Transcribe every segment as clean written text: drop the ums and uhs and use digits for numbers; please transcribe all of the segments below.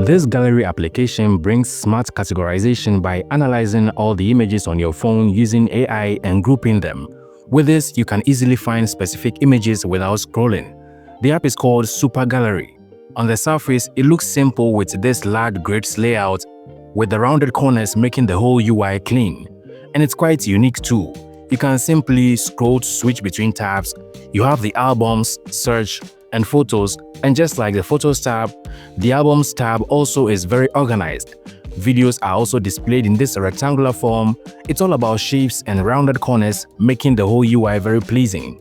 This gallery application brings smart categorization by analyzing all the images on your phone using AI and grouping them. With this, you can easily find specific images without scrolling. The app is called Super Gallery. On the surface, it looks simple with this large grids layout with the rounded corners making the whole UI clean. And it's quite unique too. You can simply scroll to switch between tabs. You have the albums, search, and photos, and just like the photos tab, the albums tab also is very organized. Videos are also displayed in this rectangular form. It's all about shapes and rounded corners, making the whole UI very pleasing.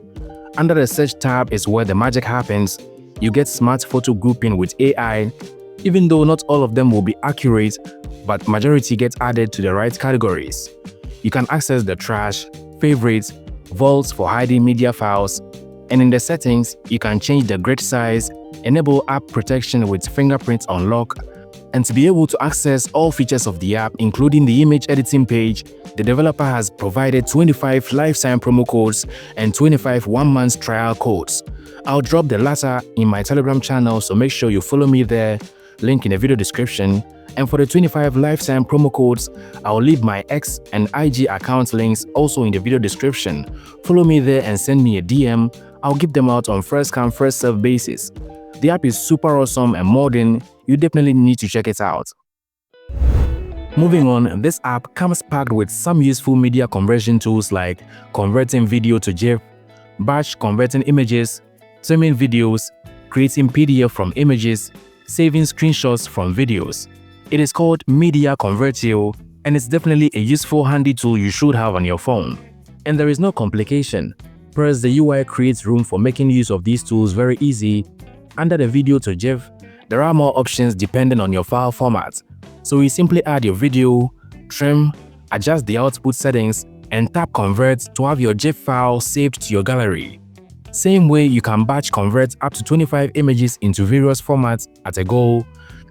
Under the search tab is where the magic happens. You get smart photo grouping with AI, even though not all of them will be accurate, but majority get added to the right categories. You can access the trash, favorites, vaults for hiding media files, and in the settings, you can change the grid size, enable app protection with fingerprint unlock, and to be able to access all features of the app, including the image editing page, the developer has provided 25 lifetime promo codes and 25 one-month trial codes. I'll drop the latter in my Telegram channel, so make sure you follow me there, link in the video description. And for the 25 lifetime promo codes, I'll leave my X and IG account links also in the video description. Follow me there and send me a DM. I'll give them out on first come first serve basis. The app is super awesome and modern. You definitely need to check it out. Moving on, this app comes packed with some useful media conversion tools like converting video to GIF, batch converting images, trimming videos, creating PDF from images, saving screenshots from videos. It is called MediaConvertio, and it's definitely a useful handy tool you should have on your phone. And there is no complication. Press the UI creates room for making use of these tools very easy. Under the video to GIF, there are more options depending on your file format. So you simply add your video, trim, adjust the output settings, and tap convert to have your GIF file saved to your gallery. Same way, you can batch convert up to 25 images into various formats at a go,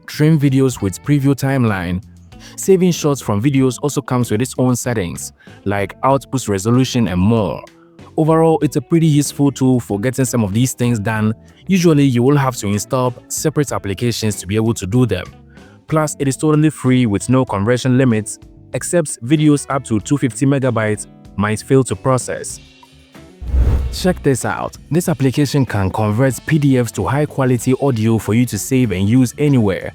trim videos with preview timeline. Saving shots from videos also comes with its own settings, like output resolution and more. Overall, it's a pretty useful tool for getting some of these things done. Usually, you will have to install separate applications to be able to do them. Plus, it is totally free with no conversion limits, except videos up to 250 megabytes might fail to process. Check this out. This application can convert PDFs to high-quality audio for you to save and use anywhere.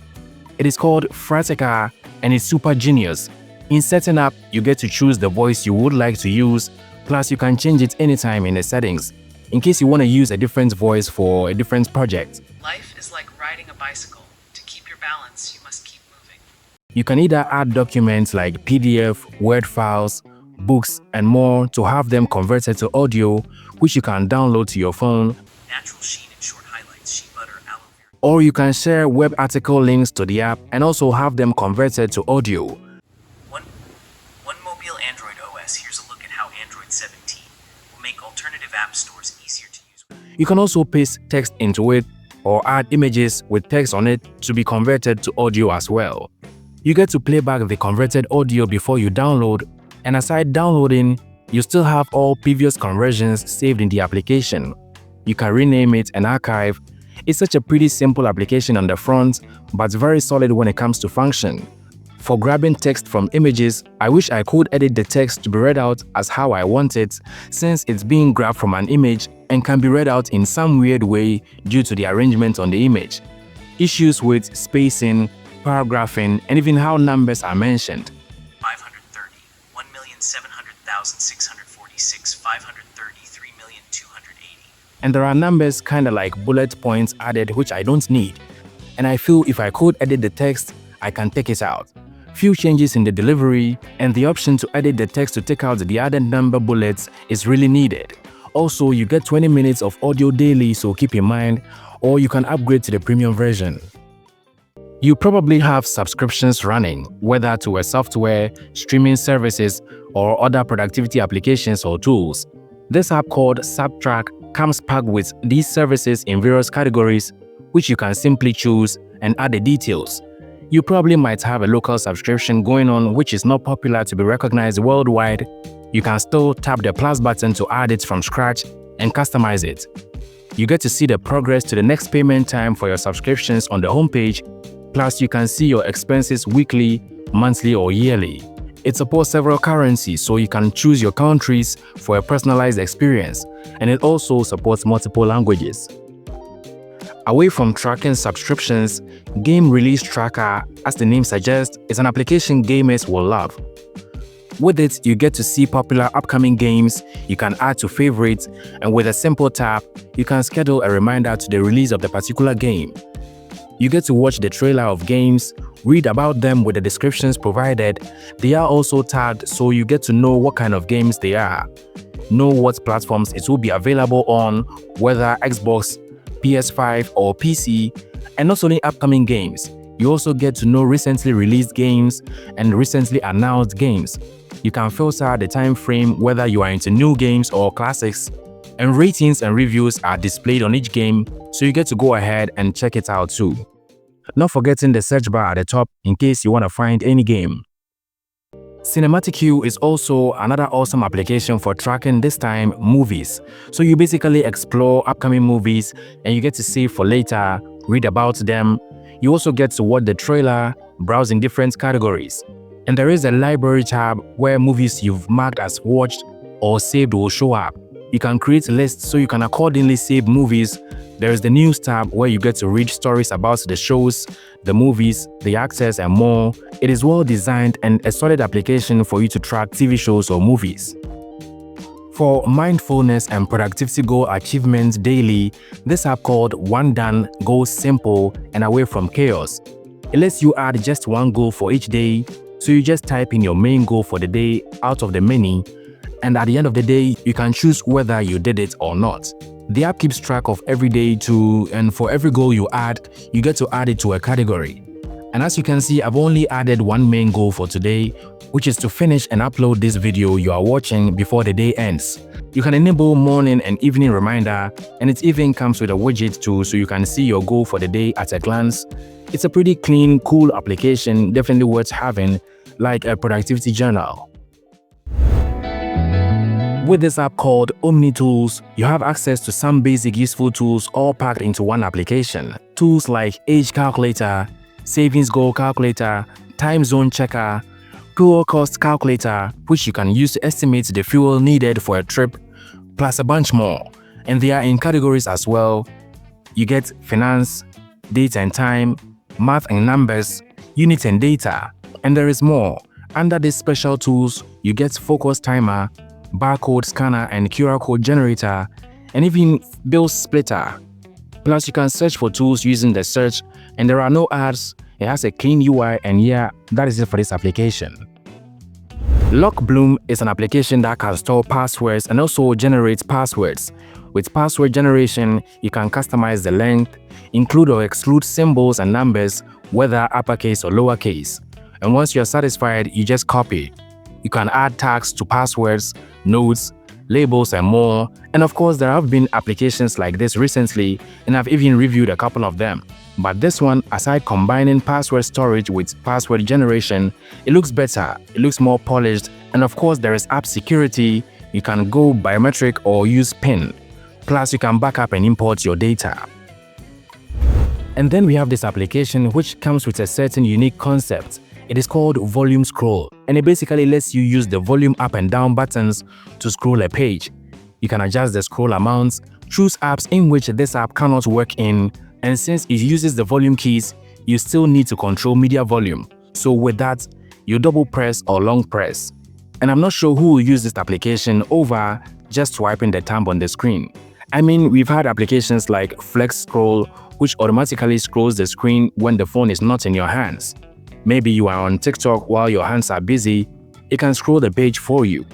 It is called Frateca and it's super genius. In setting up, you get to choose the voice you would like to use, plus you can change it anytime in the settings, in case you want to use a different voice for a different project. Life is like riding a bicycle. To keep your balance, you must keep moving. You can either add documents like PDF, Word files, books, and more to have them converted to audio, which you can download to your phone. Natural sheen and short highlights, shea butter, aloe vera. Or you can share web article links to the app and also have them converted to audio. One mobile Android OS. Here's a look at how Android 17 will make alternative app stores easier to use. You can also paste text into it or add images with text on it to be converted to audio as well. You get to play back the converted audio before you download, and aside downloading, you still have all previous conversions saved in the application. You can rename it and archive. It's such a pretty simple application on the front, but very solid when it comes to function. For grabbing text from images, I wish I could edit the text to be read out as how I want it, since it's being grabbed from an image and can be read out in some weird way due to the arrangement on the image. Issues with spacing, paragraphing, and even how numbers are mentioned. 530, 1,700,646, 530, 3,280. And there are numbers kinda like bullet points added which I don't need. And I feel if I could edit the text, I can take it out. Few changes in the delivery, and the option to edit the text to take out the added number bullets is really needed. Also, you get 20 minutes of audio daily, so keep in mind, or you can upgrade to the premium version. You probably have subscriptions running, whether to a software, streaming services, or other productivity applications or tools. This app called Subtrack comes packed with these services in various categories, which you can simply choose and add the details. You probably might have a local subscription going on which is not popular to be recognized worldwide. You can still tap the plus button to add it from scratch and customize it. You get to see the progress to the next payment time for your subscriptions on the homepage, Plus, you can see your expenses weekly, monthly, or yearly. It supports several currencies, so you can choose your countries for a personalized experience, and it also supports multiple languages. Away from tracking subscriptions, Game Release Tracker, as the name suggests, is an application gamers will love. With it, you get to see popular upcoming games, you can add to favorites, and with a simple tap, you can schedule a reminder to the release of the particular game. You get to watch the trailer of games, read about them with the descriptions provided. They are also tagged, so you get to know what kind of games they are, know what platforms it will be available on, whether Xbox, PS5 or PC, and not only upcoming games. You also get to know recently released games and recently announced games. You can filter the time frame whether you are into new games or classics, and ratings and reviews are displayed on each game, so you get to go ahead and check it out too. Not forgetting the search bar at the top in case you want to find any game. Cinematique is also another awesome application for tracking, this time movies. So you basically explore upcoming movies and you get to save for later, read about them. You also get to watch the trailer, browse in different categories. And there is a library tab where movies you've marked as watched or saved will show up. You can create lists so you can accordingly save movies. There is the news tab where you get to read stories about the shows, the movies, the actors, and more. It is well designed and a solid application for you to track TV shows or movies. For mindfulness and productivity goal achievement daily, this app called OneDone goes simple and away from chaos. It lets you add just one goal for each day, so you just type in your main goal for the day out of the menu, and at the end of the day, you can choose whether you did it or not. The app keeps track of every day too, and for every goal you add, you get to add it to a category. And as you can see, I've only added one main goal for today, which is to finish and upload this video you are watching before the day ends. You can enable morning and evening reminder, and it even comes with a widget too, so you can see your goal for the day at a glance. It's a pretty clean, cool application, definitely worth having, like a productivity journal. With this app called OmniTools, you have access to some basic useful tools all packed into one application. Tools like age calculator, savings goal calculator, time zone checker, fuel cost calculator, which you can use to estimate the fuel needed for a trip, plus a bunch more. And they are in categories as well. You get finance, date and time, math and numbers, unit and data, and there is more. Under these special tools, you get focus timer, barcode scanner and QR code generator, and even bill splitter. Plus, you can search for tools using the search, and there are no ads. It has a clean UI, and yeah, that is it for this application. LockBloom is an application that can store passwords and also generate passwords. With password generation, you can customize the length, include or exclude symbols and numbers, whether uppercase or lowercase. And once you're satisfied, you just copy. You can add tags to passwords, notes, labels, and more. And of course, there have been applications like this recently, and I've even reviewed a couple of them. But this one, aside combining password storage with password generation, it looks better, it looks more polished, and of course there is app security. You can go biometric or use PIN. Plus, you can back up and import your data. And then we have this application which comes with a certain unique concept. It is called Volume Scroll, and it basically lets you use the volume up and down buttons to scroll a page. You can adjust the scroll amounts, choose apps in which this app cannot work in, and since it uses the volume keys, you still need to control media volume. So with that, you double press or long press. And I'm not sure who will use this application over just swiping the thumb on the screen. I mean, we've had applications like Flex Scroll, which automatically scrolls the screen when the phone is not in your hands. Maybe you are on TikTok while your hands are busy, it can scroll the page for you.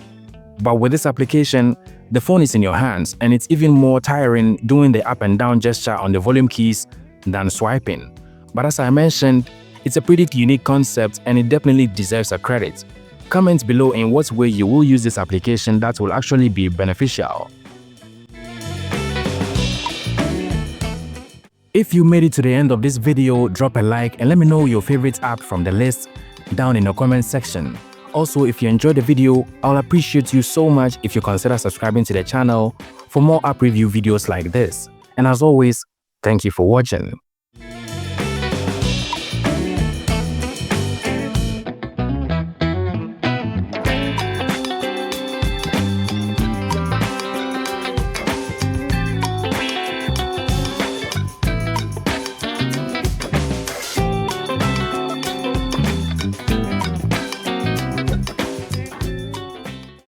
But with this application, the phone is in your hands, and it's even more tiring doing the up and down gesture on the volume keys than swiping. But as I mentioned, it's a pretty unique concept and it definitely deserves a credit. Comment below in what way you will use this application that will actually be beneficial. If you made it to the end of this video, drop a like and let me know your favorite app from the list down in the comment section. Also, if you enjoyed the video, I'll appreciate you so much if you consider subscribing to the channel for more app review videos like this. And as always, thank you for watching.